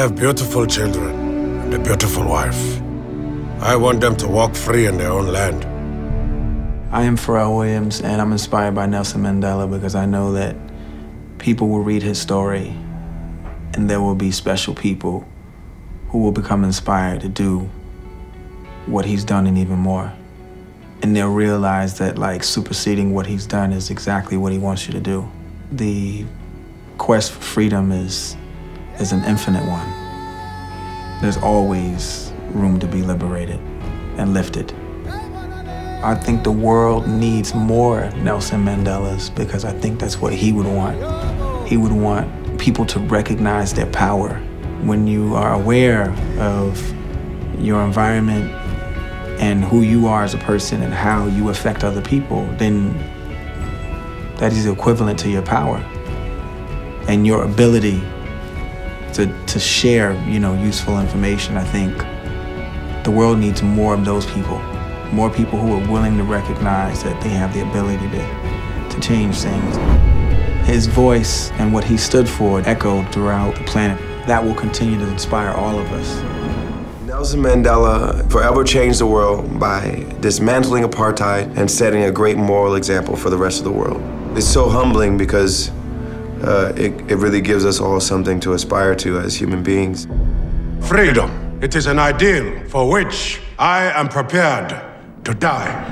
have beautiful children and a beautiful wife. I want them to walk free in their own land. I am Pharrell Williams, and I'm inspired by Nelson Mandela because I know that people will read his story, and there will be special people who will become inspired to do what he's done and even more. And they'll realize that, like, superseding what he's done is exactly what he wants you to do. The quest for freedom is an infinite one. There's always room to be liberated and lifted. I think the world needs more Nelson Mandelas because I think that's what he would want. He would want people to recognize their power. When you are aware of your environment and who you are as a person and how you affect other people, then that is equivalent to your power and your ability to share, useful information. I think the world needs more of those people. More people who are willing to recognize that they have the ability to change things. His voice and what he stood for echoed throughout the planet. That will continue to inspire all of us. Nelson Mandela forever changed the world by dismantling apartheid and setting a great moral example for the rest of the world. It's so humbling because it really gives us all something to aspire to as human beings. Freedom, it is an ideal for which I am prepared to die.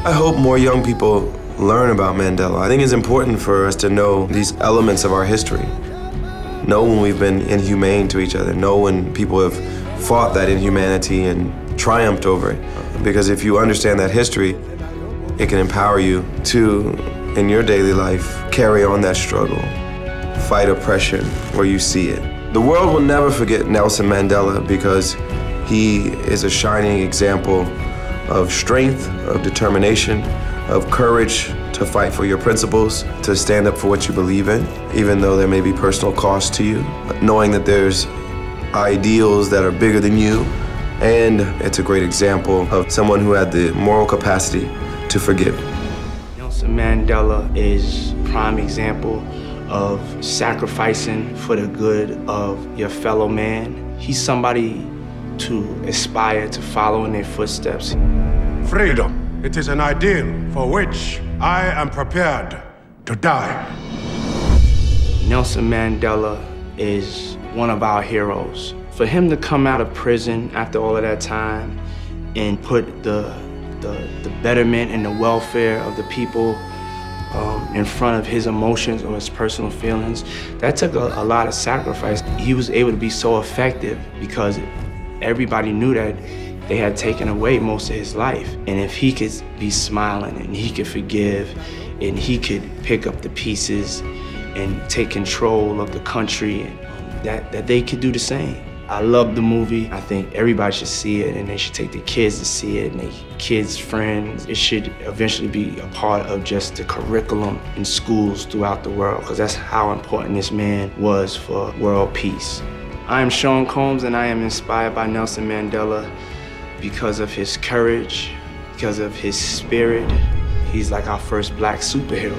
I hope more young people learn about Mandela. I think it's important for us to know these elements of our history. Know when we've been inhumane to each other. Know when people have fought that inhumanity and triumphed over it. Because if you understand that history, it can empower you to, in your daily life, carry on that struggle. Fight oppression where you see it. The world will never forget Nelson Mandela because he is a shining example of strength, of determination, of courage to fight for your principles, to stand up for what you believe in, even though there may be personal cost to you, knowing that there's ideals that are bigger than you, and it's a great example of someone who had the moral capacity to forgive. Nelson Mandela is a prime example of sacrificing for the good of your fellow man. He's somebody to aspire to follow in their footsteps. Freedom. It is an ideal for which I am prepared to die. Nelson Mandela is one of our heroes. For him to come out of prison after all of that time and put the betterment and the welfare of the people in front of his emotions or his personal feelings, that took a lot of sacrifice. He was able to be so effective because everybody knew that they had taken away most of his life. And if he could be smiling and he could forgive and he could pick up the pieces and take control of the country, that they could do the same. I love the movie. I think everybody should see it and they should take their kids to see it and their kids' friends. It should eventually be a part of just the curriculum in schools throughout the world because that's how important this man was for world peace. I am Sean Combs and I am inspired by Nelson Mandela because of his courage, because of his spirit. He's like our first black superhero.